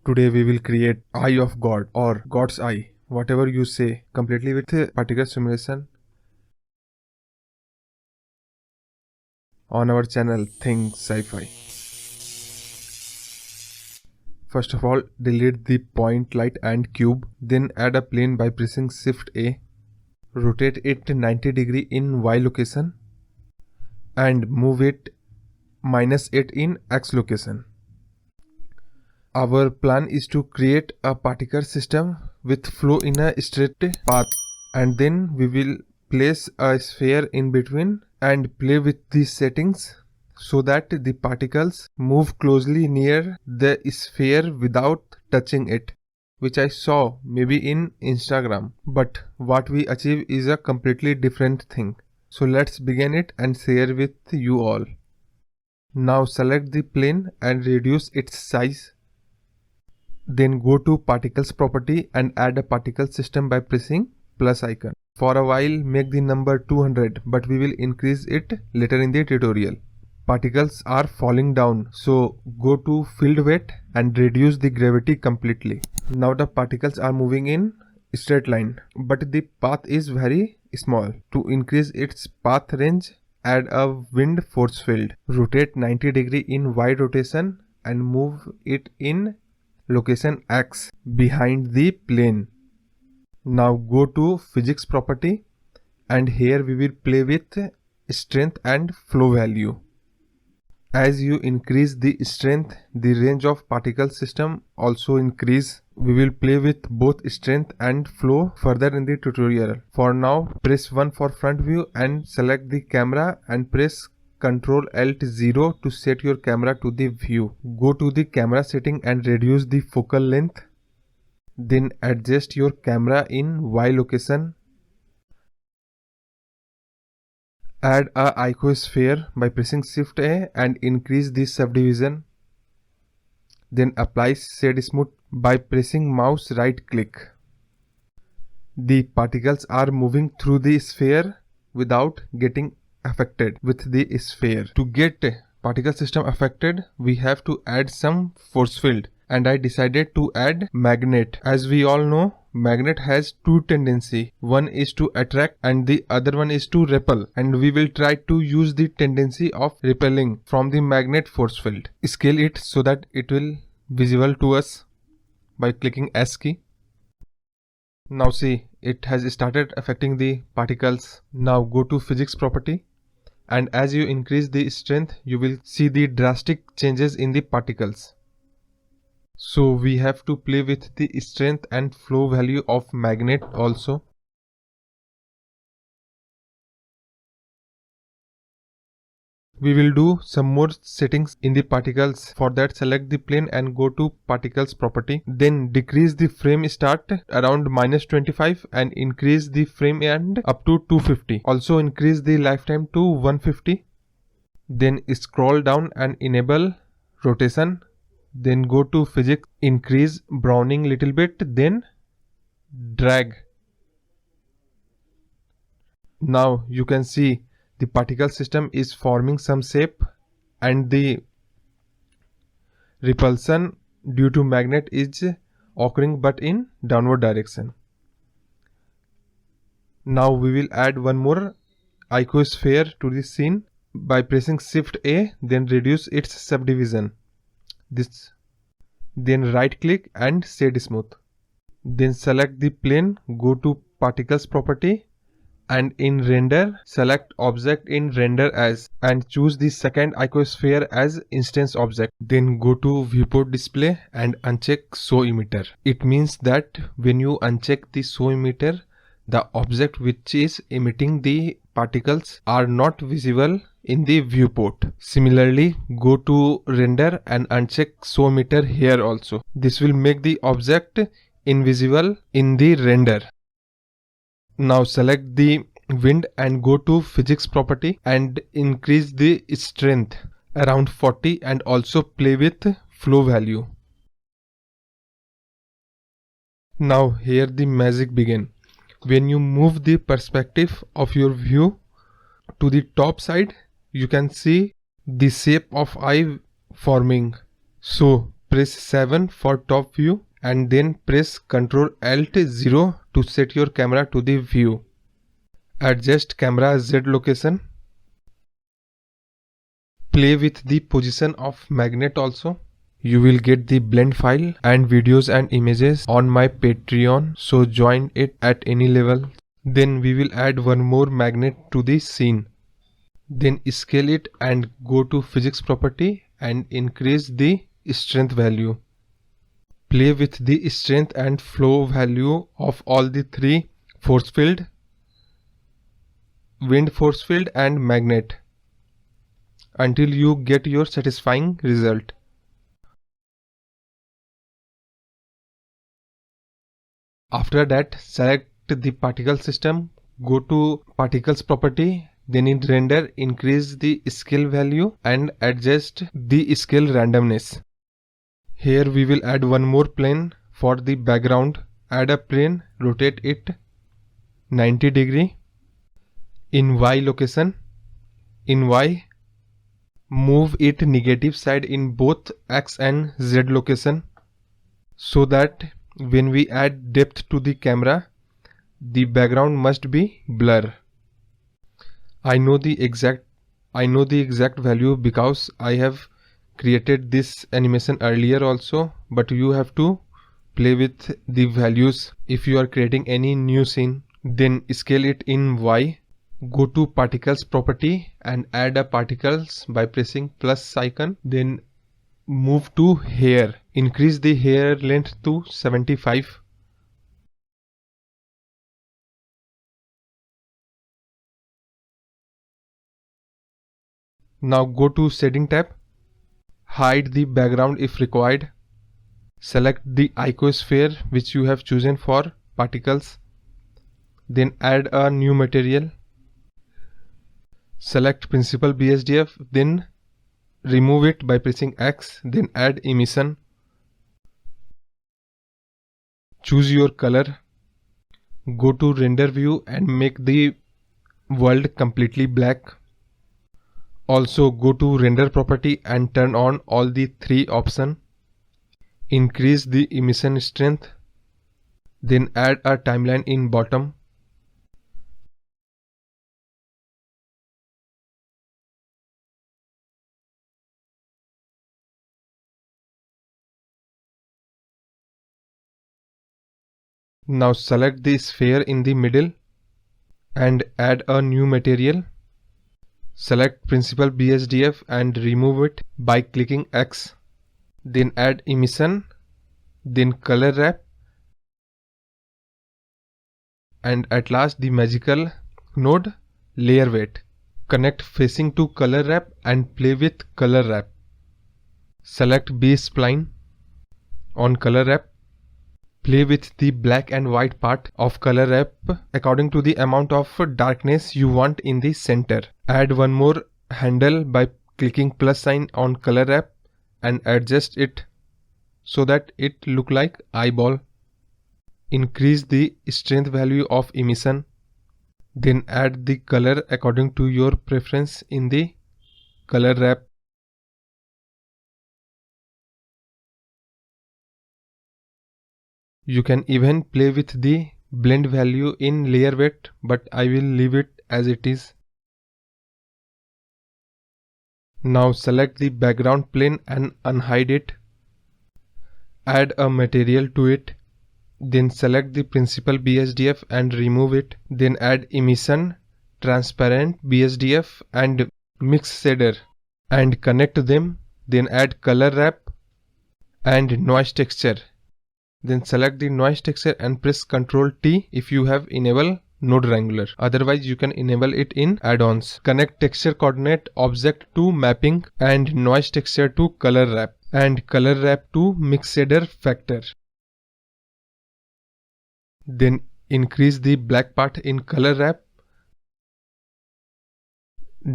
Today we will create Eye of God or God's Eye, whatever you say, completely with a particle simulation on our channel Think Sci-Fi. First of all, delete the point light and cube, then add a plane by pressing Shift A. Rotate it 90 degree in Y location and move it -8 in X location. Our plan is to create a particle system with flow in a straight path, and then we will place a sphere in between and play with these settings so that the particles move closely near the sphere without touching it, which I saw maybe in Instagram, but what we achieve is a completely different thing. So let's begin it and share with you all. Now select the plane and reduce its size. Then go to particles property and add a particle system by pressing plus icon. For a while make the number 200, but we will increase it later in the tutorial. Particles are falling down, so go to field weight and reduce the gravity completely. Now the particles are moving in straight line, but the path is very small. To increase its path range, add a wind force field. Rotate 90 degree in Y rotation and move it in location X behind the plane. Now go to physics property and here we will play with strength and flow value. As you increase the strength, the range of particle system also increase. We will play with both strength and flow further in the tutorial. For now, press 1 for front view and select the camera and press Ctrl Alt 0 to set your camera to the view. Go to the camera setting and reduce the focal length. Then adjust your camera in Y location. Add a icosphere by pressing Shift A and increase the subdivision. Then apply shade smooth by pressing mouse right click. The particles are moving through the sphere without getting affected with the sphere. To get particle system affected, we have to add some force field, and I decided to add magnet. As we all know, magnet has two tendency. One is to attract and the other one is to repel, and we will try to use the tendency of repelling from the magnet force field. Scale it so that it will visible to us by clicking S key. Now see, it has started affecting the particles. Now go to physics property, and as you increase the strength, you will see the drastic changes in the particles. So we have to play with the strength and flow value of magnet also. We will do some more settings in the particles. For that, select the plane and go to particles property. Then decrease the frame start around -25 and increase the frame end up to 250. Also increase the lifetime to 150. Then scroll down and enable rotation. Then go to physics, increase browning little bit, then drag. Now you can see the particle system is forming some shape and the repulsion due to magnet is occurring but in downward direction. Now we will add one more icosphere to the scene by pressing Shift A, then reduce its subdivision. Then right click and shade smooth. Then select the plane, go to particles property and in render select object in render as and choose the second icosphere as instance object. Then go to viewport display and uncheck show emitter. It means that when you uncheck the show emitter, the object which is emitting the particles are not visible in the viewport. Similarly, go to render and uncheck show emitter here also. This will make the object invisible in the render. Now select the wind and go to physics property and increase the strength around 40 and also play with flow value. Now here the magic begin. When you move the perspective of your view to the top side, you can see the shape of eye forming. So press 7 for top view and then press Ctrl Alt 0 to set your camera to the view. Adjust camera Z location. Play with the position of magnet also. You will get the blend file and videos and images on my Patreon, so join it at any level. Then we will add one more magnet to the scene. Then scale it and go to physics property and increase the strength value. Play with the strength and flow value of all the three: force field, wind force field and magnet, until you get your satisfying result. After that, select the particle system, go to particles property, then in render increase the scale value and adjust the scale randomness. Here we will add one more plane for the background. Add a plane, rotate it 90 degree. In Y location, in Y, move it negative side in both X and Z location, so that when we add depth to the camera, the background must be blur. I know the exact value because I have created this animation earlier also, but you have to play with the values if you are creating any new scene. Then scale it in Y. Go to particles property and add a particles by pressing plus icon. Then move to hair. Increase the hair length to 75. Now go to shading tab. Hide the background if required. Select the icosphere which you have chosen for particles. Then add a new material. Select principal BSDF, then remove it by pressing X, then add emission. Choose your color. Go to render view and make the world completely black. Also go to render property and turn on all the three options. Increase the emission strength. Then add a timeline in bottom. Now select the sphere in the middle and add a new material. Select principal BSDF and remove it by clicking X. Then add emission, then color wrap, and at last the magical node layer weight. Connect facing to color wrap and play with color wrap. Select B spline on color wrap. Play with the black and white part of color wrap according to the amount of darkness you want in the center. Add one more handle by clicking plus sign on color wrap and adjust it so that it look like eyeball. Increase the strength value of emission. Then add the color according to your preference in the color wrap. You can even play with the blend value in layer weight, but I will leave it as it is. Now select the background plane and unhide it. Add a material to it. Then select the principal BSDF and remove it. Then add emission, transparent BSDF and mix shader and connect them. Then add color wrap and noise texture. Then select the noise texture and press Ctrl T if you have enabled node wrangler. Otherwise you can enable it in add-ons. Connect texture coordinate object to mapping and noise texture to color wrap and color wrap to mix shader factor. Then increase the black part in color wrap.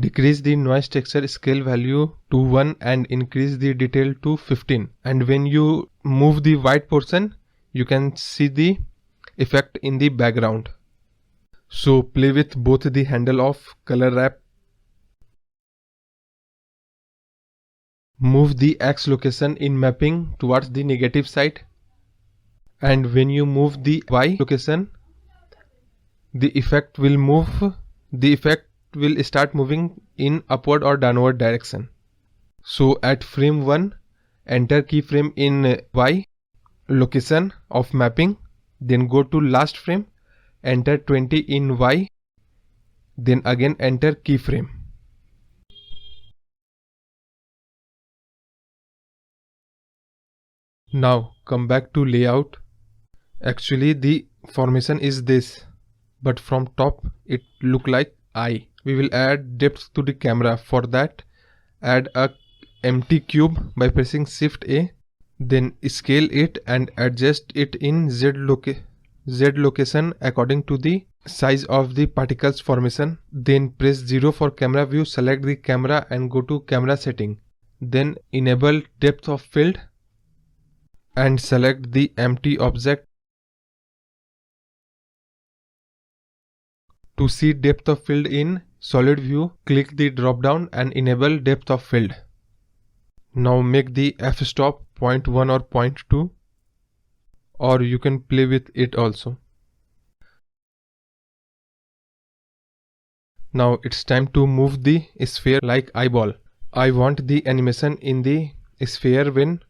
Decrease the noise texture scale value to 1 and increase the detail to 15. And when you move the white portion, you can see the effect in the background. So play with both the handle of color wrap. Move the X location in mapping towards the negative side, and when you move the Y location, the effect will start moving in upward or downward direction. So at frame 1, enter keyframe in Y location of mapping, then go to last frame, enter 20 in Y, then again enter keyframe. Now come back to layout. Actually the formation is this, but from top it look like eye. We will add depth to the camera. For that, add a empty cube by pressing Shift A, then scale it and adjust it in Z location according to the size of the particles formation. Then press 0 for camera view, select the camera and go to camera setting. Then enable depth of field and select the empty object. To see depth of field in solid view, click the drop down and enable depth of field. Now make the f-stop 0.1 or 0.2, or you can play with it also. Now it's time to move the sphere like eyeball. I want the animation in the sphere when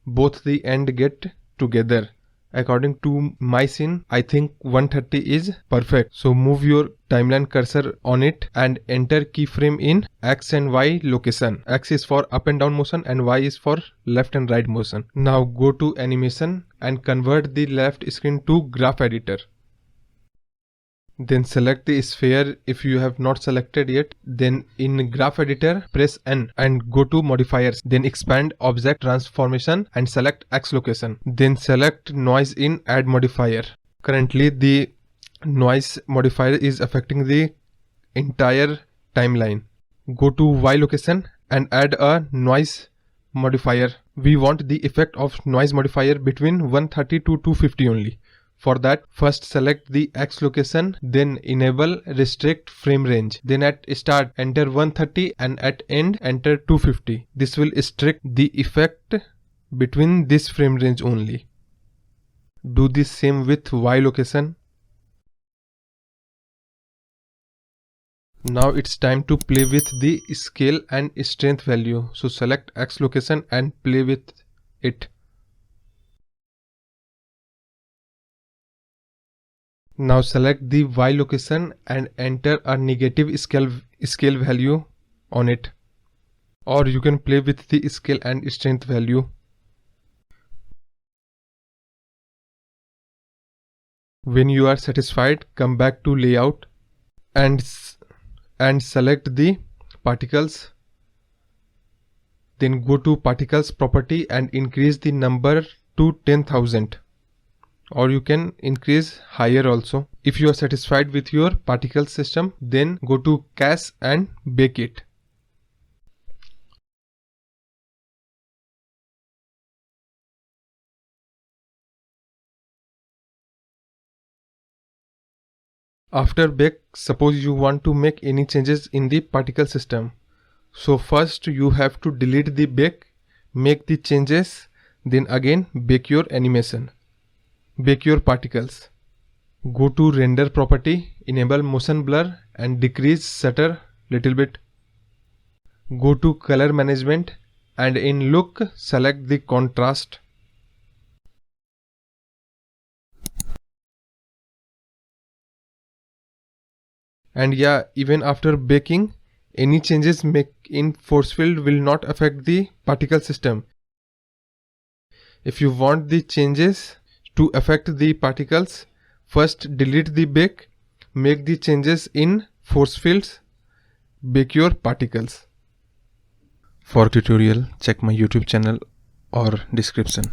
both the ends get together. According to my scene, I think 130 is perfect. So move your timeline cursor on it and enter keyframe in X and Y location. X is for up and down motion and Y is for left and right motion. Now go to animation and convert the left screen to graph editor. Then select the sphere if you have not selected yet. Then in graph editor press N and go to modifiers. Then expand object transformation and select X location. Then select noise in add modifier. Currently the noise modifier is affecting the entire timeline. Go to Y location and add a noise modifier. We want the effect of noise modifier between 130 to 250 only. For that, first select the X location, then enable restrict frame range. Then at start enter 130 and at end enter 250. This will restrict the effect between this frame range only. Do the same with Y location. Now it's time to play with the scale and strength value. So select X location and play with it. Now select the Y location and enter a negative scale value on it, or you can play with the scale and strength value. When you are satisfied, come back to layout and select the particles. Then go to particles property and increase the number to 10,000. Or you can increase higher also. If you are satisfied with your particle system, then go to cache and bake it. After bake, suppose you want to make any changes in the particle system. So first you have to delete the bake, make the changes, then again bake your animation. Bake your particles. Go to render property, enable motion blur and decrease shutter little bit. Go to color management and in look select the contrast. And yeah, even after baking, any changes made in force field will not affect the particle system. If you want the changes to affect the particles, first delete the bake, make the changes in force fields, bake your particles. For tutorial, check my YouTube channel or description.